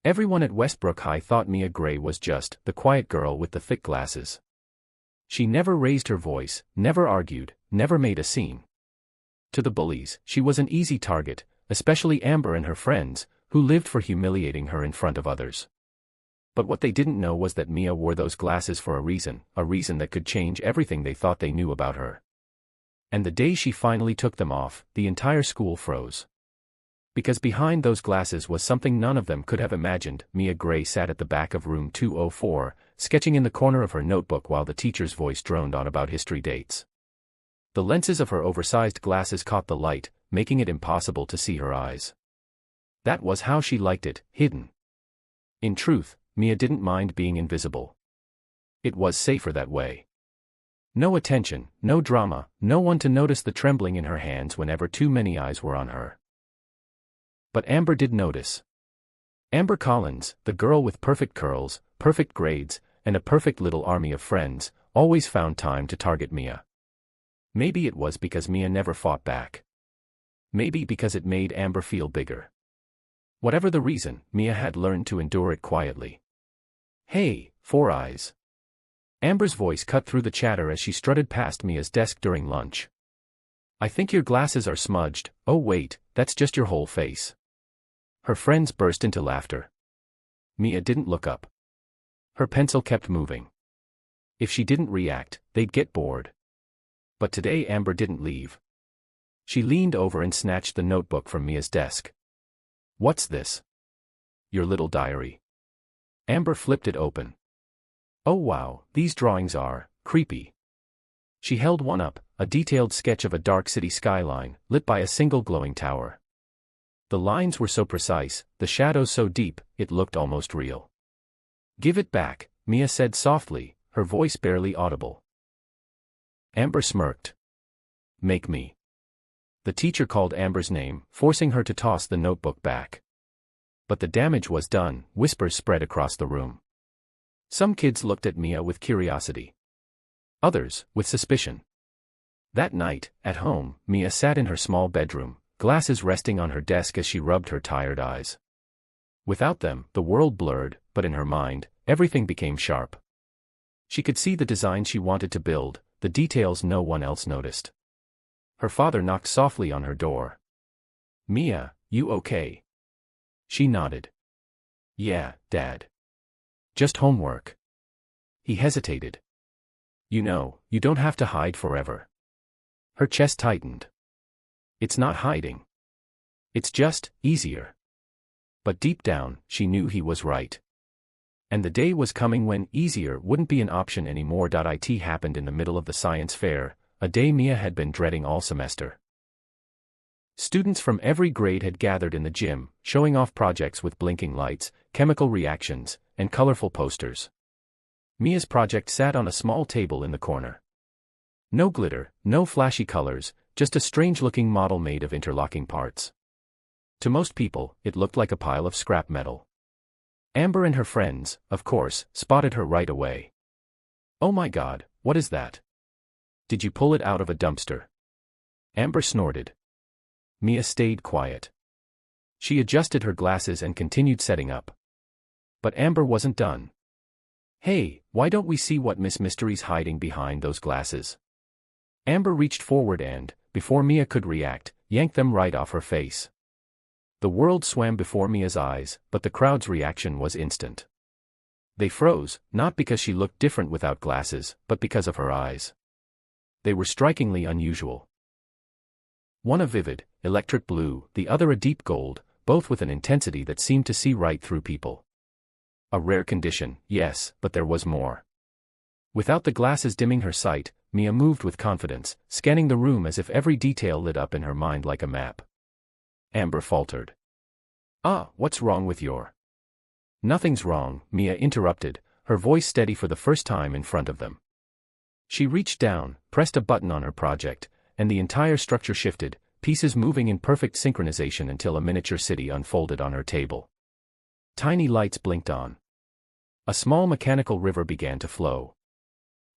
Everyone at Westbrook High thought Mia Gray was just the quiet girl with the thick glasses. She never raised her voice, never argued, never made a scene. To the bullies, she was an easy target, especially Amber and her friends, who lived for humiliating her in front of others. But what they didn't know was that Mia wore those glasses for a reason that could change everything they thought they knew about her. And the day she finally took them off, the entire school froze. Because behind those glasses was something none of them could have imagined. Mia Gray sat at the back of room 204, sketching in the corner of her notebook while the teacher's voice droned on about history dates. The lenses of her oversized glasses caught the light, making it impossible to see her eyes. That was how she liked it, hidden. In truth, Mia didn't mind being invisible. It was safer that way. No attention, no drama, no one to notice the trembling in her hands whenever too many eyes were on her. But Amber did notice. Amber Collins, the girl with perfect curls, perfect grades, and a perfect little army of friends, always found time to target Mia. Maybe it was because Mia never fought back. Maybe because it made Amber feel bigger. Whatever the reason, Mia had learned to endure it quietly. "Hey, Four Eyes." Amber's voice cut through the chatter as she strutted past Mia's desk during lunch. "I think your glasses are smudged." "Oh wait, that's just your whole face." Her friends burst into laughter. Mia didn't look up. Her pencil kept moving. If she didn't react, they'd get bored. But today Amber didn't leave. She leaned over and snatched the notebook from Mia's desk. "What's this?" "Your little diary." Amber flipped it open. "Oh wow, these drawings are creepy." She held one up, a detailed sketch of a dark city skyline, lit by a single glowing tower. The lines were so precise, the shadows so deep, it looked almost real. "Give it back," Mia said softly, her voice barely audible. Amber smirked. "Make me." The teacher called Amber's name, forcing her to toss the notebook back. But the damage was done, whispers spread across the room. Some kids looked at Mia with curiosity. Others, with suspicion. That night, at home, Mia sat in her small bedroom, glasses resting on her desk as she rubbed her tired eyes. Without them, the world blurred, but in her mind, everything became sharp. She could see the design she wanted to build, the details no one else noticed. Her father knocked softly on her door. "Mia, you okay?" She nodded. "Yeah, Dad. Just homework." He hesitated. "You know, you don't have to hide forever." Her chest tightened. "It's not hiding. It's just easier." But deep down, she knew he was right. And the day was coming when easier wouldn't be an option anymore. It happened in the middle of the science fair, a day Mia had been dreading all semester. Students from every grade had gathered in the gym, showing off projects with blinking lights, chemical reactions, and colorful posters. Mia's project sat on a small table in the corner. No glitter, no flashy colors, just a strange-looking model made of interlocking parts. To most people, it looked like a pile of scrap metal. Amber and her friends, of course, spotted her right away. "Oh my God, what is that? Did you pull it out of a dumpster?" Amber snorted. Mia stayed quiet. She adjusted her glasses and continued setting up. But Amber wasn't done. "Hey, why don't we see what Miss Mystery's hiding behind those glasses?" Amber reached forward and, before Mia could react, yanked them right off her face. The world swam before Mia's eyes, but the crowd's reaction was instant. They froze, not because she looked different without glasses, but because of her eyes. They were strikingly unusual. One a vivid, electric blue, the other a deep gold, both with an intensity that seemed to see right through people. A rare condition, yes, but there was more. Without the glasses dimming her sight, Mia moved with confidence, scanning the room as if every detail lit up in her mind like a map. Amber faltered. What's wrong with your—" "Nothing's wrong," Mia interrupted, her voice steady for the first time in front of them. She reached down, pressed a button on her project, and the entire structure shifted, pieces moving in perfect synchronization until a miniature city unfolded on her table. Tiny lights blinked on. A small mechanical river began to flow.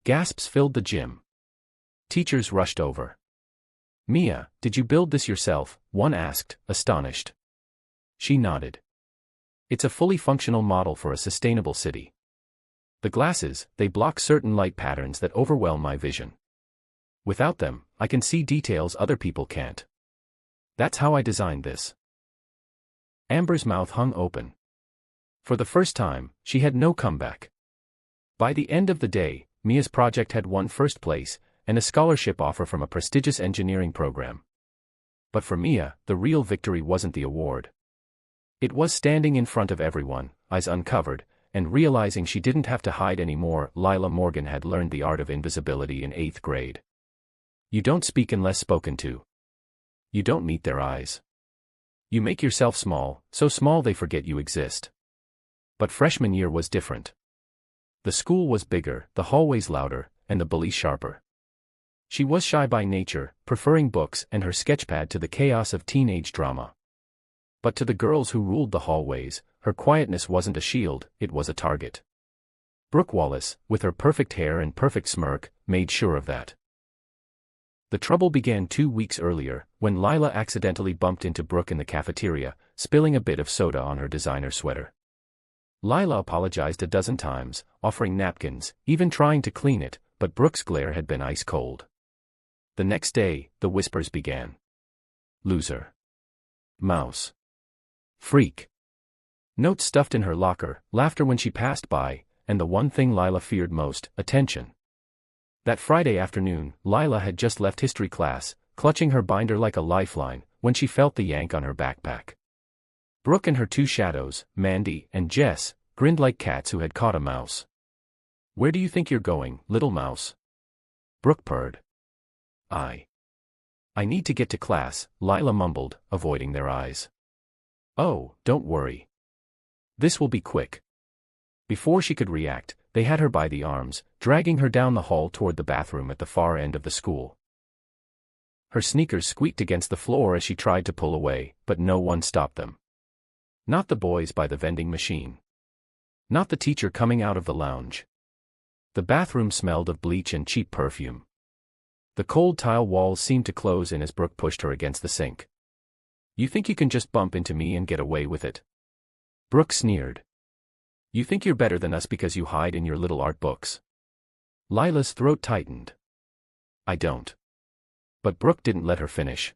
Gasps filled the gym. Teachers rushed over. "Mia, did you build this yourself?" one asked, astonished. She nodded. It's a fully functional model for a sustainable city. The glasses, they block certain light patterns that overwhelm my vision. Without them, I can see details other people can't. That's how I designed this. Amber's mouth hung open. For the first time, she had no comeback. By the end of the day, Mia's project had won first place, and a scholarship offer from a prestigious engineering program. But for Mia, the real victory wasn't the award. It was standing in front of everyone, eyes uncovered, and realizing she didn't have to hide anymore. Lila Morgan had learned the art of invisibility in 8th grade. You don't speak unless spoken to. You don't meet their eyes. You make yourself small, so small they forget you exist. But freshman year was different. The school was bigger, the hallways louder, and the bullies sharper. She was shy by nature, preferring books and her sketchpad to the chaos of teenage drama. But to the girls who ruled the hallways, her quietness wasn't a shield, it was a target. Brooke Wallace, with her perfect hair and perfect smirk, made sure of that. The trouble began 2 weeks earlier, when Lila accidentally bumped into Brooke in the cafeteria, spilling a bit of soda on her designer sweater. Lila apologized a dozen times, offering napkins, even trying to clean it, but Brooke's glare had been ice cold. The next day, the whispers began. Loser. Mouse. Freak. Notes stuffed in her locker, laughter when she passed by, and the one thing Lila feared most, attention. That Friday afternoon, Lila had just left history class, clutching her binder like a lifeline, when she felt the yank on her backpack. Brooke and her two shadows, Mandy and Jess, grinned like cats who had caught a mouse. Where do you think you're going, little mouse? Brooke purred. I need to get to class, Lila mumbled, avoiding their eyes. Oh, don't worry. This will be quick. Before she could react, they had her by the arms, dragging her down the hall toward the bathroom at the far end of the school. Her sneakers squeaked against the floor as she tried to pull away, but no one stopped them. Not the boys by the vending machine. Not the teacher coming out of the lounge. The bathroom smelled of bleach and cheap perfume. The cold tile walls seemed to close in as Brooke pushed her against the sink. You think you can just bump into me and get away with it? Brooke sneered. You think you're better than us because you hide in your little art books? Lila's throat tightened. I don't. But Brooke didn't let her finish.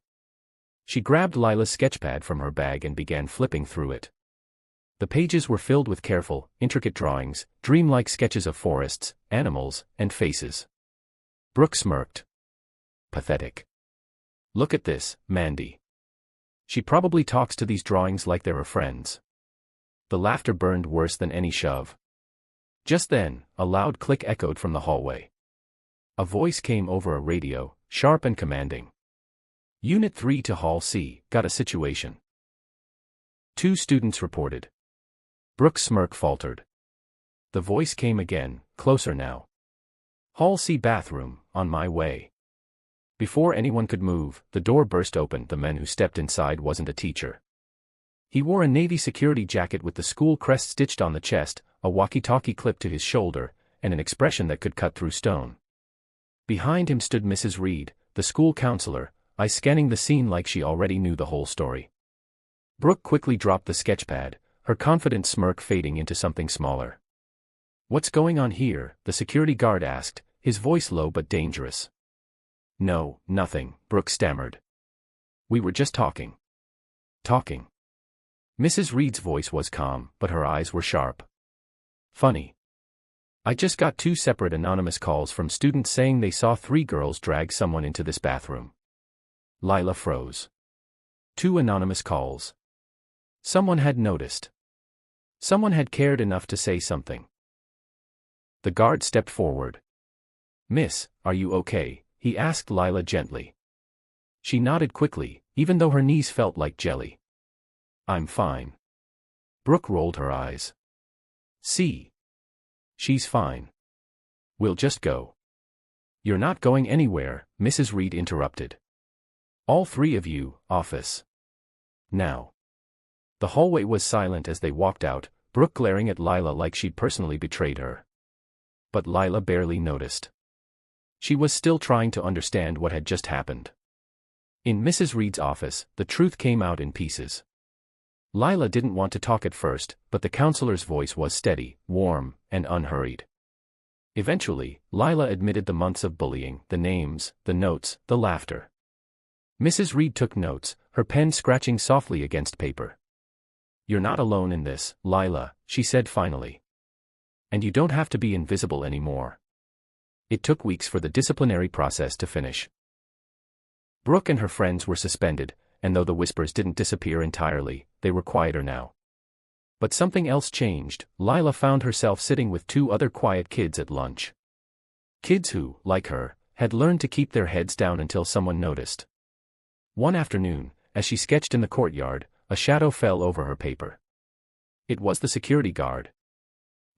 She grabbed Lila's sketchpad from her bag and began flipping through it. The pages were filled with careful, intricate drawings, dreamlike sketches of forests, animals, and faces. Brooke smirked. Pathetic. Look at this, Mandy. She probably talks to these drawings like they're her friends. The laughter burned worse than any shove. Just then, a loud click echoed from the hallway. A voice came over a radio, sharp and commanding. Unit 3 to Hall C, got a situation. 2 students reported. Brooke's smirk faltered. The voice came again, closer now. Hall C bathroom, on my way. Before anyone could move, the door burst open. The man who stepped inside wasn't a teacher. He wore a navy security jacket with the school crest stitched on the chest, a walkie-talkie clipped to his shoulder, and an expression that could cut through stone. Behind him stood Mrs. Reed, the school counselor, eyes scanning the scene like she already knew the whole story. Brooke quickly dropped the sketchpad, her confident smirk fading into something smaller. What's going on here? The security guard asked, his voice low but dangerous. No, nothing, Brooke stammered. We were just talking. Talking. Mrs. Reed's voice was calm, but her eyes were sharp. Funny. I just got 2 separate anonymous calls from students saying they saw 3 girls drag someone into this bathroom. Lila froze. 2 anonymous calls. Someone had noticed. Someone had cared enough to say something. The guard stepped forward. Miss, are you okay? He asked Lila gently. She nodded quickly, even though her knees felt like jelly. I'm fine. Brooke rolled her eyes. See? She's fine. We'll just go. You're not going anywhere, Mrs. Reed interrupted. All 3 of you, office. Now. The hallway was silent as they walked out, Brooke glaring at Lila like she'd personally betrayed her. But Lila barely noticed. She was still trying to understand what had just happened. In Mrs. Reed's office, the truth came out in pieces. Lila didn't want to talk at first, but the counselor's voice was steady, warm, and unhurried. Eventually, Lila admitted the months of bullying, the names, the notes, the laughter. Mrs. Reed took notes, her pen scratching softly against paper. "You're not alone in this, Lila," she said finally. "And you don't have to be invisible anymore." It took weeks for the disciplinary process to finish. Brooke and her friends were suspended, and though the whispers didn't disappear entirely, they were quieter now. But something else changed. Lila found herself sitting with two other quiet kids at lunch. Kids who, like her, had learned to keep their heads down until someone noticed. One afternoon, as she sketched in the courtyard, a shadow fell over her paper. It was the security guard.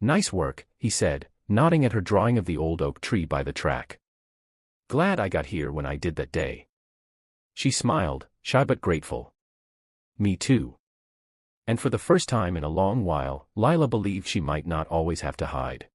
"Nice work," he said, nodding at her drawing of the old oak tree by the track. "Glad I got here when I did that day." She smiled, shy but grateful. "Me too." And for the first time in a long while, Lila believed she might not always have to hide.